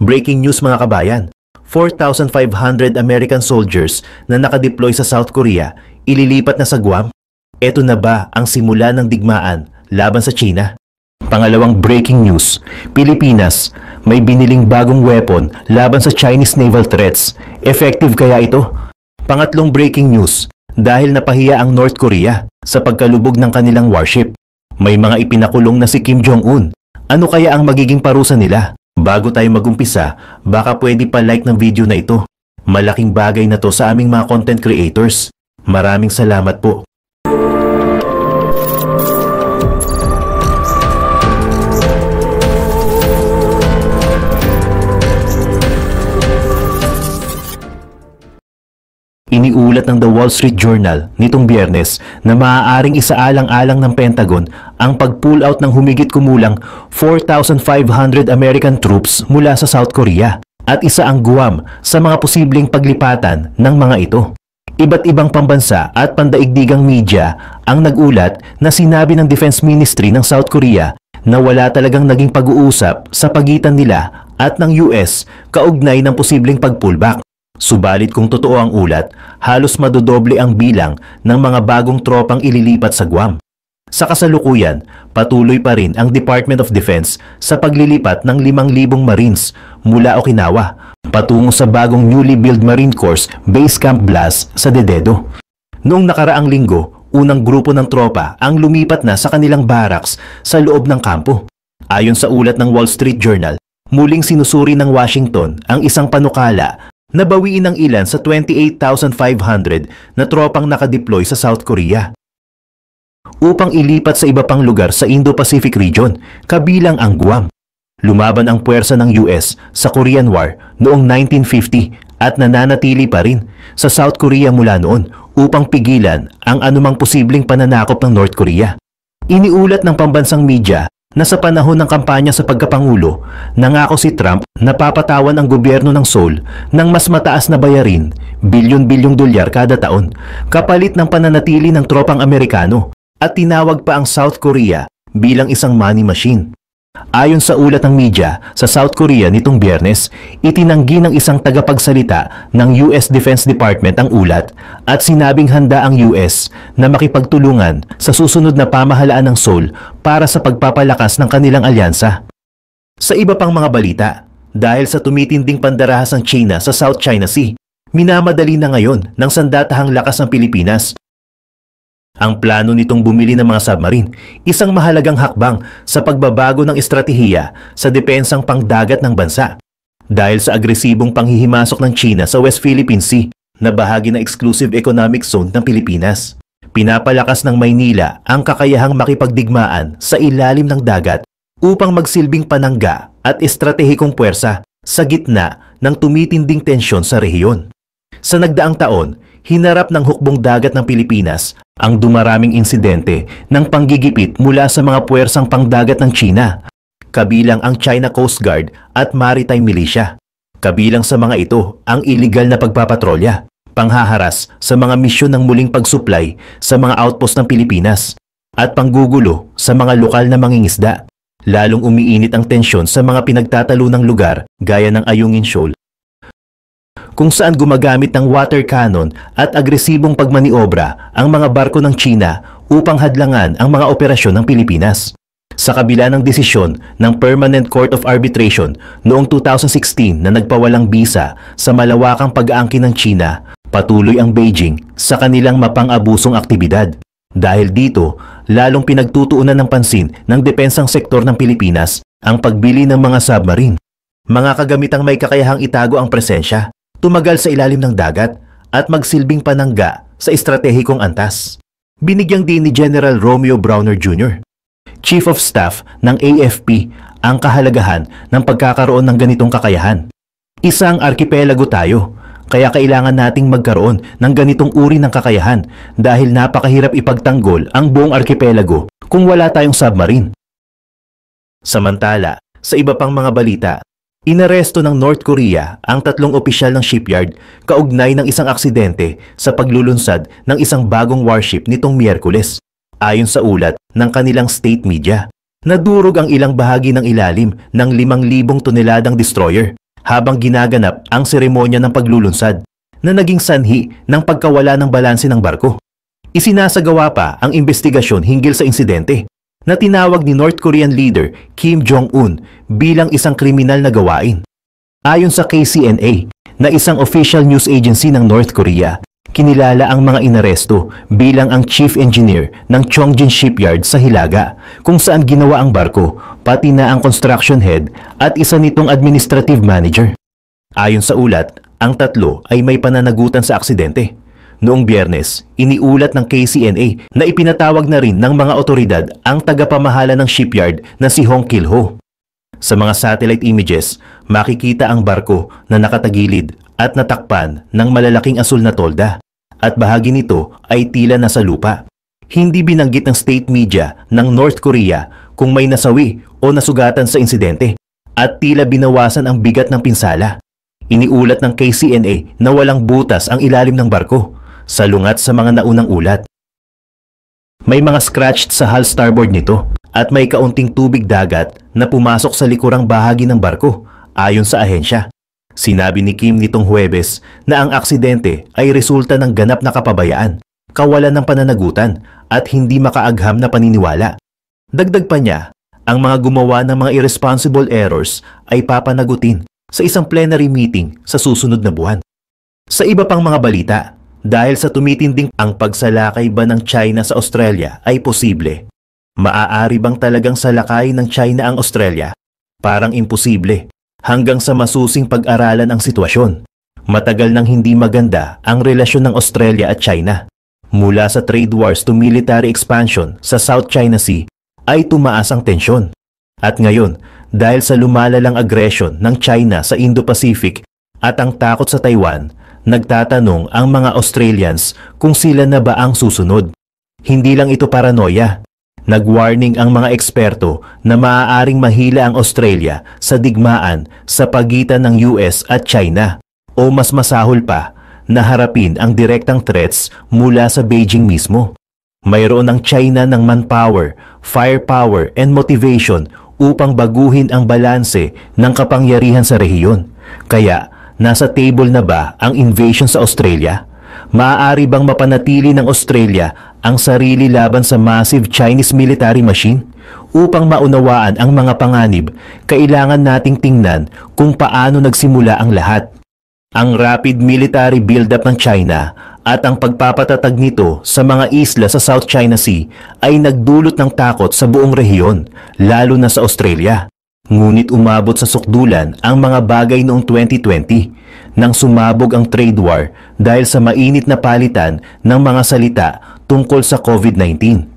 Breaking news mga kabayan, 4,500 American soldiers na nakadeploy sa South Korea ililipat na sa Guam. Ito na ba ang simula ng digmaan laban sa China? Pangalawang breaking news, Pilipinas may biniling bagong weapon laban sa Chinese naval threats. Effective kaya ito? Pangatlong breaking news, dahil napahiya ang North Korea sa pagkalubog ng kanilang warship. May mga ipinakulong na si Kim Jong-un. Ano kaya ang magiging parusa nila? Bago tayo magumpisa, baka pwede pa like ng video na ito. Malaking bagay na to sa aming mga content creators. Maraming salamat po. Iniulat ng The Wall Street Journal nitong Biyernes na maaaring isaalang-alang ng Pentagon ang pag-pull out ng humigit kumulang 4,500 American troops mula sa South Korea at isa ang Guam sa mga posibleng paglipatan ng mga ito. Iba't ibang pambansa at pandaigdigang media ang nagulat na sinabi ng Defense Ministry ng South Korea na wala talagang naging pag-uusap sa pagitan nila at ng US kaugnay ng posibleng pag-pullback. Subalit kung totoo ang ulat, halos madodoble ang bilang ng mga bagong tropang ililipat sa Guam. Sa kasalukuyan, patuloy pa rin ang Department of Defense sa paglilipat ng 5,000 Marines mula Okinawa patungo sa bagong newly built Marine Corps Base Camp Blas sa Dededo. Noong nakaraang linggo, unang grupo ng tropa ang lumipat na sa kanilang barracks sa loob ng kampo. Ayon sa ulat ng Wall Street Journal, muling sinusuri ng Washington ang isang panukala na bawiin ng ilan sa 28,500 na tropang nakadeploy sa South Korea upang ilipat sa iba pang lugar sa Indo-Pacific region, kabilang ang Guam. Lumaban ang puwersa ng US sa Korean War noong 1950 at nananatili pa rin sa South Korea mula noon upang pigilan ang anumang posibleng pananakop ng North Korea. Iniulat ng pambansang media na sa panahon ng kampanya sa pagkapangulo, nangako si Trump na papatawan ang gobyerno ng Seoul ng mas mataas na bayarin, bilyon-bilyong dolyar kada taon, kapalit ng pananatili ng tropang Amerikano, at tinawag pa ang South Korea bilang isang money machine. Ayon sa ulat ng media, sa South Korea nitong Biyernes, itinanggi ng isang tagapagsalita ng US Defense Department ang ulat at sinabing handa ang US na makipagtulungan sa susunod na pamahalaan ng Seoul para sa pagpapalakas ng kanilang alyansa. Sa iba pang mga balita, dahil sa tumitinding pandarahas ng China sa South China Sea, minamadali na ngayon ng sandatahang lakas ng Pilipinas ang plano nitong bumili ng mga submarine, isang mahalagang hakbang sa pagbabago ng estratehiya sa depensang pangdagat ng bansa. Dahil sa agresibong panghihimasok ng China sa West Philippine Sea na bahagi ng exclusive economic zone ng Pilipinas, pinapalakas ng Maynila ang kakayahang makipagdigmaan sa ilalim ng dagat upang magsilbing panangga at estratehikong puwersa sa gitna ng tumitinding tensyon sa rehiyon. Sa nagdaang taon, hinarap ng hukbong dagat ng Pilipinas ang dumaraming insidente ng panggigipit mula sa mga puwersang pangdagat ng China, kabilang ang China Coast Guard at Maritime Militia. Kabilang sa mga ito ang iligal na pagpapatrolya, panghaharas sa mga misyon ng muling pagsuplay sa mga outpost ng Pilipinas, at panggugulo sa mga lokal na mangingisda. Lalong umiinit ang tensyon sa mga pinagtatalunang lugar gaya ng Ayungin Shoal, kung saan gumagamit ng water cannon at agresibong pagmaniobra ang mga barko ng China upang hadlangan ang mga operasyon ng Pilipinas. Sa kabila ng desisyon ng Permanent Court of Arbitration noong 2016 na nagpawalang bisa sa malawakang pag-aangkin ng China, patuloy ang Beijing sa kanilang mapang-abusong aktibidad. Dahil dito, lalong pinagtutuunan ng pansin ng depensang sektor ng Pilipinas ang pagbili ng mga submarine, mga kagamitang may kakayahang itago ang presensya, tumagal sa ilalim ng dagat at magsilbing panangga sa estratehikong antas. Binigyang din ni General Romeo Browner Jr., Chief of Staff ng AFP, ang kahalagahan ng pagkakaroon ng ganitong kakayahan. Isang arkipelago tayo, kaya kailangan nating magkaroon ng ganitong uri ng kakayahan dahil napakahirap ipagtanggol ang buong arkipelago kung wala tayong submarine. Samantala, sa iba pang mga balita, inaresto ng North Korea ang 3 opisyal ng shipyard kaugnay ng isang aksidente sa paglulunsad ng isang bagong warship nitong Miyerkules. Ayon sa ulat ng kanilang state media, nadurog ang ilang bahagi ng ilalim ng 5,000 toneladang destroyer habang ginaganap ang seremonya ng paglulunsad na naging sanhi ng pagkawala ng balanse ng barko. Isinasagawa pa ang investigasyon hinggil sa insidente na tinawag ni North Korean leader Kim Jong-un bilang isang kriminal na gawain. Ayon sa KCNA na isang official news agency ng North Korea, kinilala ang mga inaresto bilang ang chief engineer ng Chongjin Shipyard sa Hilaga kung saan ginawa ang barko, pati na ang construction head at isa nitong administrative manager. Ayon sa ulat, ang tatlo ay may pananagutan sa aksidente. Noong Biyernes, iniulat ng KCNA na ipinatawag na rin ng mga otoridad ang tagapamahala ng shipyard na si Hong Kil-ho. Sa mga satellite images, makikita ang barko na nakatagilid at natakpan ng malalaking asul na tolda at bahagi nito ay tila nasa lupa. Hindi binanggit ng state media ng North Korea kung may nasawi o nasugatan sa insidente at tila binawasan ang bigat ng pinsala. Iniulat ng KCNA na walang butas ang ilalim ng barko, salungat sa mga naunang ulat. May mga scratched sa hull starboard nito at may kaunting tubig dagat na pumasok sa likurang bahagi ng barko, ayon sa ahensya. Sinabi ni Kim nitong Huwebes na ang aksidente ay resulta ng ganap na kapabayaan, kawalan ng pananagutan at hindi makaagham na paniniwala. Dagdag pa niya, ang mga gumawa ng mga irresponsible errors ay papanagutin sa isang plenary meeting sa susunod na buwan. Sa iba pang mga balita, dahil sa tumitinding ang pagsalakay ba ng China sa Australia ay posible. Maaari bang talagang salakay ng China ang Australia? Parang imposible. Hanggang sa masusing pag-aralan ang sitwasyon. Matagal nang hindi maganda ang relasyon ng Australia at China. Mula sa trade wars to military expansion sa South China Sea ay tumaas ang tensyon. At ngayon, dahil sa lumalalang aggression ng China sa Indo-Pacific at ang takot sa Taiwan, nagtatanong ang mga Australians kung sila na ba ang susunod. Hindi lang ito paranoia. Nag-warning ang mga eksperto na maaaring mahila ang Australia sa digmaan sa pagitan ng US at China o mas masahol pa na harapin ang direktang threats mula sa Beijing mismo. Mayroon ang China ng manpower, firepower and motivation upang baguhin ang balanse ng kapangyarihan sa rehiyon. Kaya, nasa table na ba ang invasion sa Australia? Maaari bang mapanatili ng Australia ang sarili laban sa massive Chinese military machine? Upang maunawaan ang mga panganib, kailangan nating tingnan kung paano nagsimula ang lahat. Ang rapid military build-up ng China at ang pagpapatatag nito sa mga isla sa South China Sea ay nagdulot ng takot sa buong rehiyon, lalo na sa Australia. Ngunit umabot sa sukdulan ang mga bagay noong 2020 nang sumabog ang trade war dahil sa mainit na palitan ng mga salita tungkol sa COVID-19.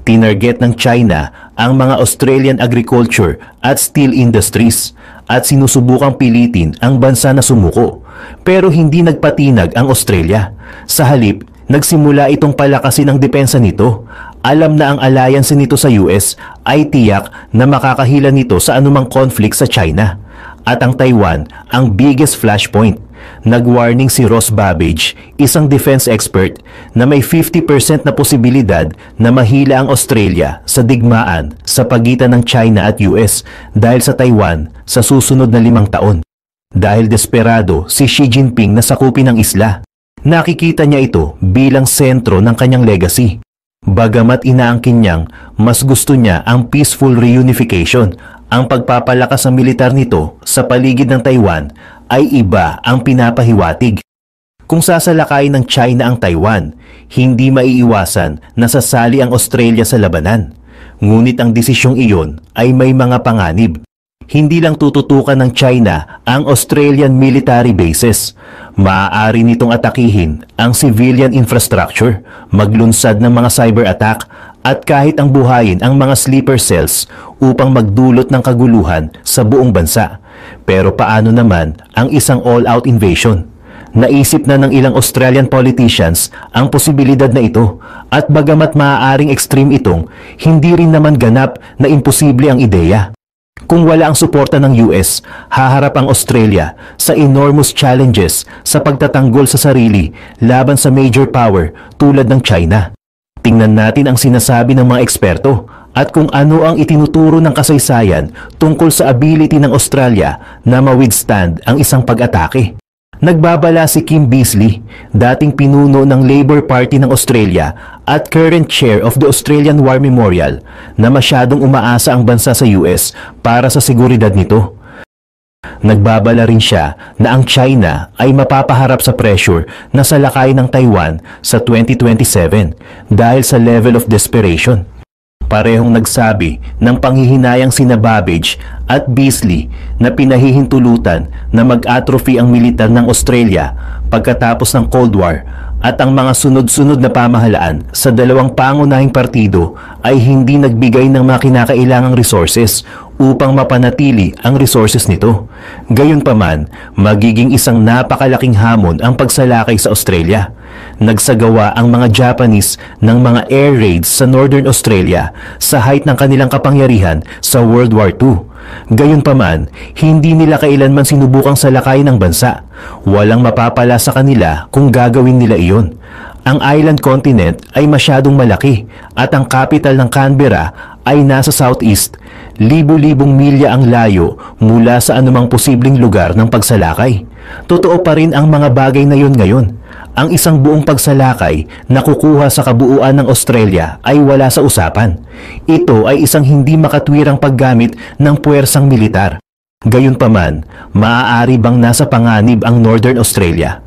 Tinarget ng China ang mga Australian agriculture at steel industries at sinusubukang pilitin ang bansa na sumuko. Pero hindi nagpatinag ang Australia. Sa halip, nagsimula itong palakasin ang depensa nito. Alam na ang alliance nito sa US ay tiyak na makakahila nito sa anumang conflict sa China. At ang Taiwan ang biggest flashpoint. Nag-warning si Ross Babbage, isang defense expert, na may 50% na posibilidad na mahila ang Australia sa digmaan sa pagitan ng China at US dahil sa Taiwan sa susunod na 5 taon. Dahil desperado si Xi Jinping na sakupin ang isla. Nakikita niya ito bilang sentro ng kanyang legacy. Bagamat inaangkin niyang mas gusto niya ang peaceful reunification, ang pagpapalakas ng militar nito sa paligid ng Taiwan ay iba ang pinapahiwatig. Kung sasalakayin ng China ang Taiwan, hindi maiiwasan na sasali ang Australia sa labanan. Ngunit ang desisyong iyon ay may mga panganib. Hindi lang tututukan ng China ang Australian military bases. Maaari nitong atakihin ang civilian infrastructure, maglunsad ng mga cyber attack at kahit ang buhayin ang mga sleeper cells upang magdulot ng kaguluhan sa buong bansa. Pero paano naman ang isang all-out invasion? Naisip na ng ilang Australian politicians ang posibilidad na ito at bagamat maaaring extreme itong, hindi rin naman ganap na imposible ang ideya. Kung wala ang suporta ng US, haharap ang Australia sa enormous challenges sa pagtatanggol sa sarili laban sa major power tulad ng China. Tingnan natin ang sinasabi ng mga eksperto. at kung ano ang itinuturo ng kasaysayan tungkol sa ability ng Australia na ma-withstand ang isang pag-atake. Nagbabala si Kim Beazley, dating pinuno ng Labour Party ng Australia at current chair of the Australian War Memorial, na masyadong umaasa ang bansa sa US para sa seguridad nito. Nagbabala rin siya na ang China ay mapapaharap sa pressure na salakay ng Taiwan sa 2027 dahil sa level of desperation. Parehong nagsabi ng panghihinayang sina Babbage at Beazley na pinahihintulutan na mag-atrophy ang militar ng Australia pagkatapos ng Cold War, at ang mga sunod-sunod na pamahalaan sa dalawang pangunahing partido ay hindi nagbigay ng mga kinakailangang resources upang mapanatili ang resources nito. Gayunpaman, magiging isang napakalaking hamon ang pagsalakay sa Australia. Nagsagawa ang mga Japanese ng mga air raids sa Northern Australia sa height ng kanilang kapangyarihan sa World War II. Gayunpaman, hindi nila kailanman sinubukang salakayin ng bansa. Walang mapapala sa kanila kung gagawin nila iyon. Ang island continent ay masyadong malaki at ang capital ng Canberra ay nasa southeast. Libu-libong milya ang layo mula sa anumang posibleng lugar ng pagsalakay. Totoo pa rin ang mga bagay na yun ngayon. Ang isang buong pagsalakay na kukuha sa kabuuan ng Australia ay wala sa usapan. Ito ay isang hindi makatwirang paggamit ng puwersang militar. Gayunpaman, maaari bang nasa panganib ang Northern Australia?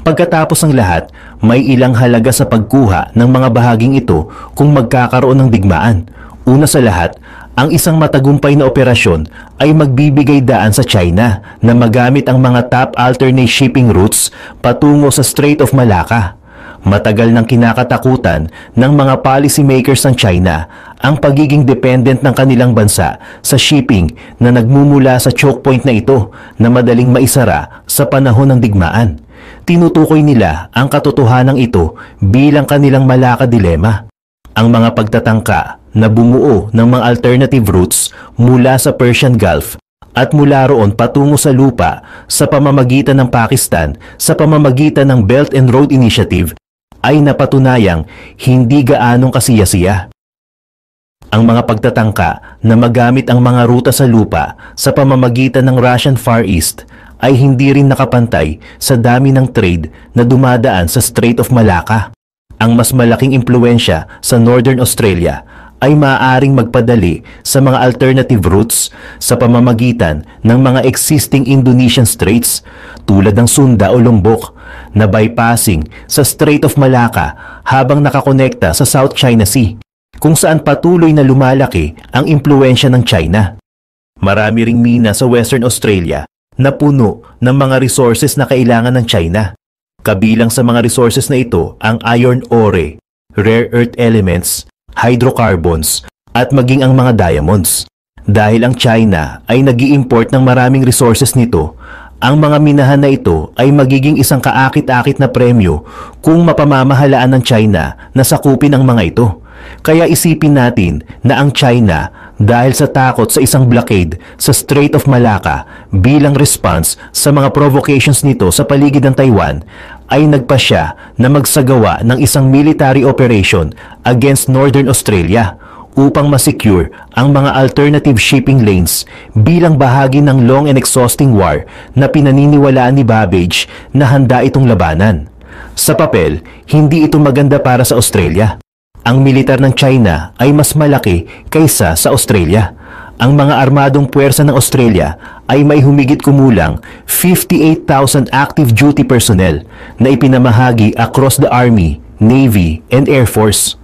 Pagkatapos ng lahat, may ilang halaga sa pagkuha ng mga bahaging ito kung magkakaroon ng digmaan. Una sa lahat, ang isang matagumpay na operasyon ay magbibigay daan sa China na magamit ang mga top alternate shipping routes patungo sa Strait of Malacca. Matagal nang kinakatakutan ng mga policymakers ng China ang pagiging dependent ng kanilang bansa sa shipping na nagmumula sa choke point na ito na madaling maisara sa panahon ng digmaan. Tinutukoy nila ang katotohanan ito bilang kanilang Malacca Dilemma. Ang mga pagtatangka na bumuo ng mga alternative routes mula sa Persian Gulf at mula roon patungo sa lupa sa pamamagitan ng Pakistan sa pamamagitan ng Belt and Road Initiative ay napatunayang hindi gaanong kasiyasiya. Ang mga pagtatangka na magamit ang mga ruta sa lupa sa pamamagitan ng Russian Far East ay hindi rin nakapantay sa dami ng trade na dumadaan sa Strait of Malacca. Ang mas malaking impluensya sa Northern Australia ay maaaring magpadali sa mga alternative routes sa pamamagitan ng mga existing Indonesian straits tulad ng Sunda o Lombok na bypassing sa Strait of Malacca habang nakakonekta sa South China Sea, kung saan patuloy na lumalaki ang impluensya ng China. Marami ring mina sa Western Australia na puno ng mga resources na kailangan ng China. Kabilang sa mga resources na ito ang iron ore, rare earth elements, hydrocarbons, at maging ang mga diamonds. Dahil ang China ay nag-i-import ng maraming resources nito, ang mga minahan na ito ay magiging isang kaakit-akit na premyo kung mapamamahalaan ng China na sakupin ang mga ito. Kaya isipin natin na ang China, dahil sa takot sa isang blockade sa Strait of Malacca bilang response sa mga provocations nito sa paligid ng Taiwan, ay nagpasya na magsagawa ng isang military operation against Northern Australia upang masecure ang mga alternative shipping lanes bilang bahagi ng long and exhausting war na pinaniniwalaan ni Babbage na handa itong labanan. Sa papel, hindi ito maganda para sa Australia. Ang militar ng China ay mas malaki kaysa sa Australia. Ang mga armadong puwersa ng Australia ay may humigit kumulang 58,000 active duty personnel na ipinamahagi across the Army, Navy, and Air Force.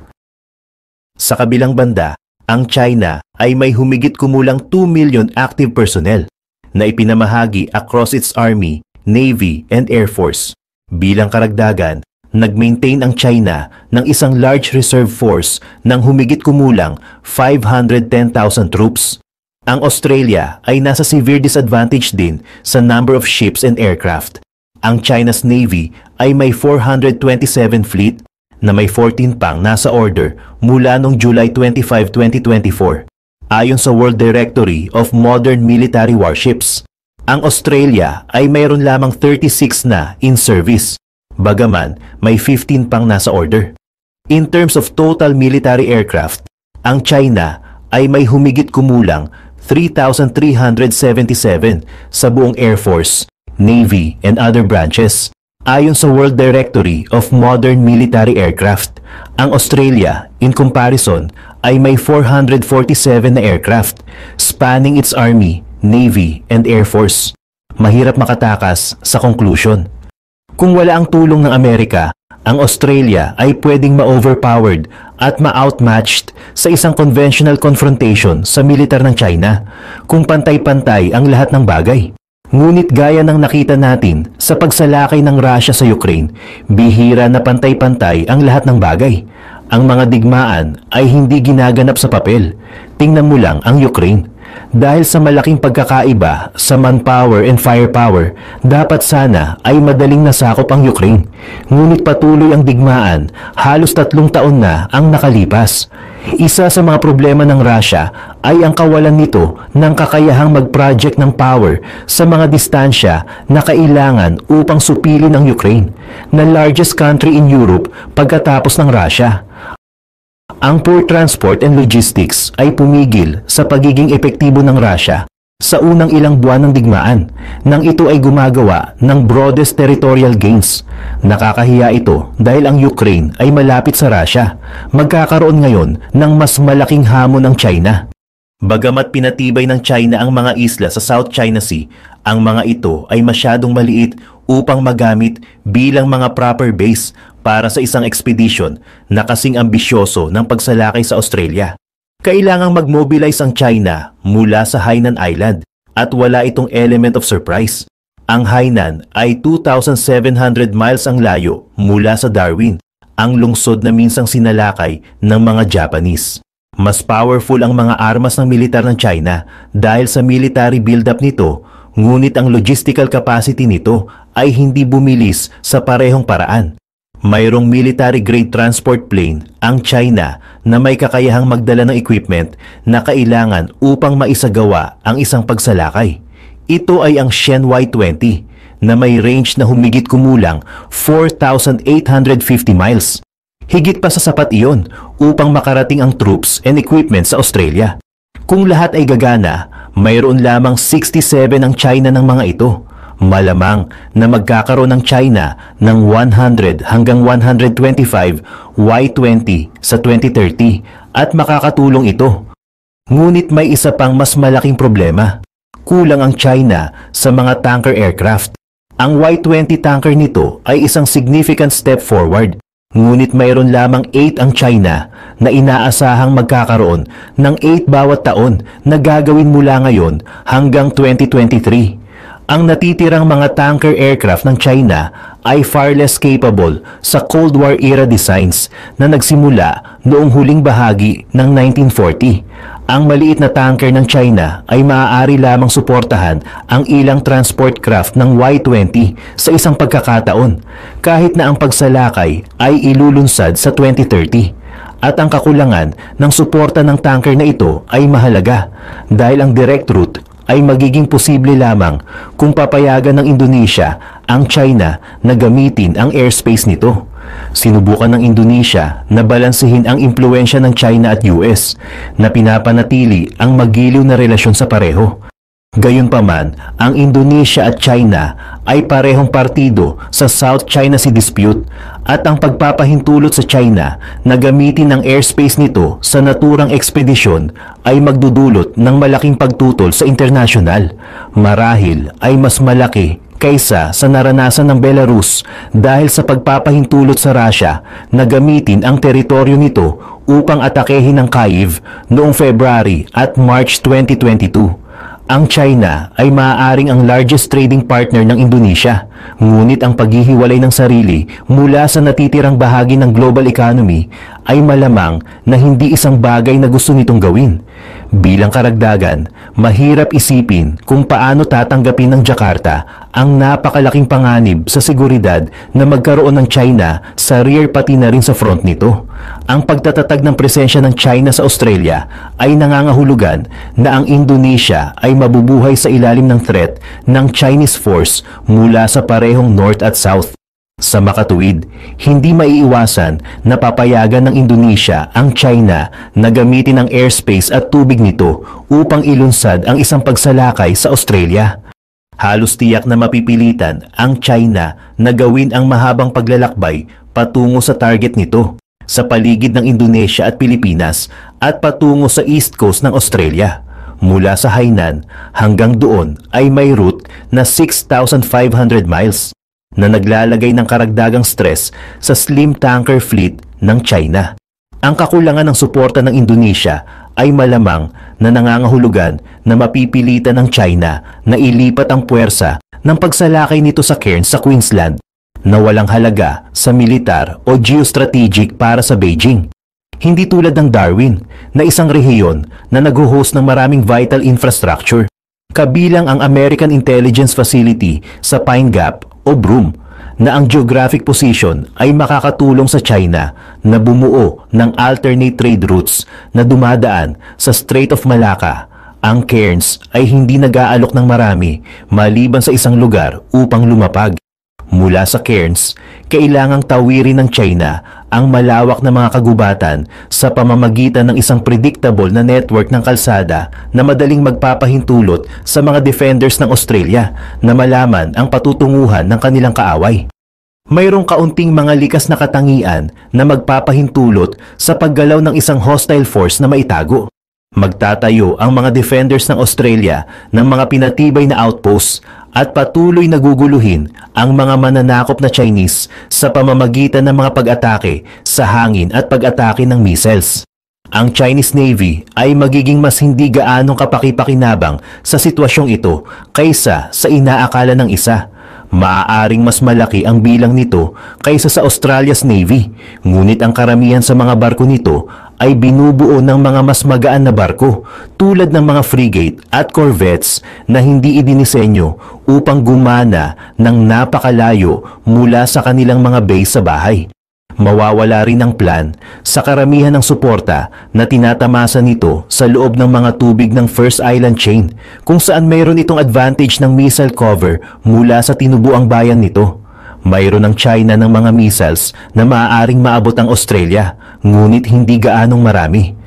Sa kabilang banda, ang China ay may humigit kumulang 2 million active personnel na ipinamahagi across its Army, Navy, and Air Force. Bilang karagdagan, nag-maintain ang China ng isang large reserve force ng humigit kumulang 510,000 troops. Ang Australia ay nasa severe disadvantage din sa number of ships and aircraft. Ang China's Navy ay may 427 fleet na may 14 pang nasa order mula noong July 25, 2024. Ayon sa World Directory of Modern Military Warships, ang Australia ay mayroon lamang 36 na in service, bagaman may 15 pang nasa order. In terms of total military aircraft, Ang China ay may humigit kumulang 3,377 sa buong Air Force, Navy, and other branches. Ayon sa World Directory of Modern Military Aircraft, ang Australia, in comparison, ay may 447 na aircraft, spanning its Army, Navy, and Air Force. Mahirap makatakas sa conclusion. Kung wala ang tulong ng Amerika, ang Australia ay pwedeng ma-overpowered at ma-outmatched sa isang conventional confrontation sa militar ng China kung pantay-pantay ang lahat ng bagay. Ngunit gaya ng nakita natin sa pagsalakay ng Russia sa Ukraine, bihira na pantay-pantay ang lahat ng bagay. Ang mga digmaan ay hindi ginaganap sa papel. Tingnan mo lang ang Ukraine. Dahil sa malaking pagkakaiba sa manpower and firepower, dapat sana ay madaling nasakop ang Ukraine. Ngunit patuloy ang digmaan, halos 3 taon na ang nakalipas. Isa sa mga problema ng Russia ay ang kawalan nito ng kakayahang mag-project ng power sa mga distansya na kailangan upang supilin ang Ukraine, na largest country in Europe pagkatapos ng Russia. Ang poor transport and logistics ay pumigil sa pagiging epektibo ng Russia sa unang ilang buwan ng digmaan nang ito ay gumagawa ng broadest territorial gains. Nakakahiya ito dahil ang Ukraine ay malapit sa Russia. Magkakaroon ngayon ng mas malaking hamon ng China. Bagamat pinatibay ng China ang mga isla sa South China Sea, ang mga ito ay masyadong maliit upang magamit bilang mga proper base para sa isang expedition na kasing ambisyoso ng pagsalakay sa Australia. Kailangang mag-mobilize ang China mula sa Hainan Island at wala itong element of surprise. Ang Hainan ay 2,700 miles ang layo mula sa Darwin, ang lungsod na minsang sinalakay ng mga Japanese. Mas powerful ang mga armas ng militar ng China dahil sa military build-up nito, ngunit ang logistical capacity nito ay hindi bumilis sa parehong paraan. Mayroong military-grade transport plane ang China na may kakayahang magdala ng equipment na kailangan upang maisagawa ang isang pagsalakay. Ito ay ang Shen Y-20 na may range na humigit kumulang 4,850 miles. Higit pa sa sapat iyon upang makarating ang troops and equipment sa Australia. Kung lahat ay gagana, mayroon lamang 67 ang China ng mga ito. Malamang na magkakaroon ng China ng 100 hanggang 125 Y-20 sa 2030 at makakatulong ito. Ngunit may isa pang mas malaking problema. Kulang ang China sa mga tanker aircraft. Ang Y-20 tanker nito ay isang significant step forward. Ngunit mayroon lamang 8 ang China na inaasahang magkakaroon ng 8 bawat taon na gagawin mula ngayon hanggang 2023. Ang natitirang mga tanker aircraft ng China ay far less capable sa Cold War era designs na nagsimula noong huling bahagi ng 1940. Ang maliit na tanker ng China ay maaari lamang suportahan ang ilang transport craft ng Y-20 sa isang pagkakataon, kahit na ang pagsalakay ay ilulunsad sa 2030. At ang kakulangan ng suporta ng tanker na ito ay mahalaga dahil ang direct route ay magiging posible lamang kung papayagan ng Indonesia ang China na gamitin ang airspace nito. Sinubukan ng Indonesia na balansehin ang impluensya ng China at US na pinapanatili ang magiliw na relasyon sa pareho. Gayunpaman, ang Indonesia at China ay parehong partido sa South China Sea Dispute at ang pagpapahintulot sa China na gamitin ang airspace nito sa naturang ekspedisyon ay magdudulot ng malaking pagtutol sa internasyonal. Marahil ay mas malaki kaysa sa naranasan ng Belarus dahil sa pagpapahintulot sa Russia na gamitin ang teritoryo nito upang atakehin ang Kyiv noong February at March 2022. Ang China ay maaaring ang largest trading partner ng Indonesia, ngunit ang paghihiwalay ng sarili mula sa natitirang bahagi ng global economy ay malamang na hindi isang bagay na gusto nitong gawin. Bilang karagdagan, mahirap isipin kung paano tatanggapin ng Jakarta ang napakalaking panganib sa seguridad na magkaroon ng China sa rear pati na rin sa front nito. Ang pagtatatag ng presensya ng China sa Australia ay nangangahulugan na ang Indonesia ay mabubuhay sa ilalim ng threat ng Chinese force mula sa parehong north at south. Sa makatuwid, hindi maiiwasan na papayagan ng Indonesia ang China na gamitin ang airspace at tubig nito upang ilunsad ang isang pagsalakay sa Australia. Halos tiyak na mapipilitan ang China na gawin ang mahabang paglalakbay patungo sa target nito sa paligid ng Indonesia at Pilipinas at patungo sa east coast ng Australia. Mula sa Hainan hanggang doon ay may route na 6,500 miles na naglalagay ng karagdagang stress sa slim tanker fleet ng China. Ang kakulangan ng suporta ng Indonesia ay malamang na nangangahulugan na mapipilitan ng China na ilipat ang puwersa ng pagsalakay nito sa Cairns sa Queensland na walang halaga sa militar o geostrategic para sa Beijing. Hindi tulad ng Darwin na isang rehiyon na nag-host ng maraming vital infrastructure, kabilang ang American Intelligence Facility sa Pine Gap o BRUM, na ang geographic position ay makakatulong sa China na bumuo ng alternate trade routes na dumadaan sa Strait of Malacca. Ang Cairns ay hindi nag-aalok ng marami maliban sa isang lugar upang lumapag. Mula sa Cairns, kailangang tawirin ng China ang malawak na mga kagubatan sa pamamagitan ng isang predictable na network ng kalsada na madaling magpapahintulot sa mga defenders ng Australia na malaman ang patutunguhan ng kanilang kaaway. Mayroong kaunting mga likas na katangian na magpapahintulot sa paggalaw ng isang hostile force na maitago. Magtatayo ang mga defenders ng Australia ng mga pinatibay na outposts at patuloy na guguluhin ang mga mananakop na Chinese sa pamamagitan ng mga pag-atake sa hangin at pag-atake ng missiles. Ang Chinese Navy ay magiging mas hindi gaanong kapaki-pakinabang sa sitwasyong ito kaysa sa inaakala ng isa. Maaaring mas malaki ang bilang nito kaysa sa Australia's Navy, ngunit ang karamihan sa mga barko nito ay binubuo ng mga mas magaan na barko tulad ng mga frigate at corvettes na hindi idinisenyo upang gumana ng napakalayo mula sa kanilang mga base sa bahay. Mawawala rin ang plan sa karamihan ng suporta na tinatamasa nito sa loob ng mga tubig ng First Island Chain, kung saan mayroon itong advantage ng missile cover mula sa tinubuang bayan nito. Mayroon ng China ng mga missiles na maaaring maabot ang Australia, ngunit hindi gaanong marami.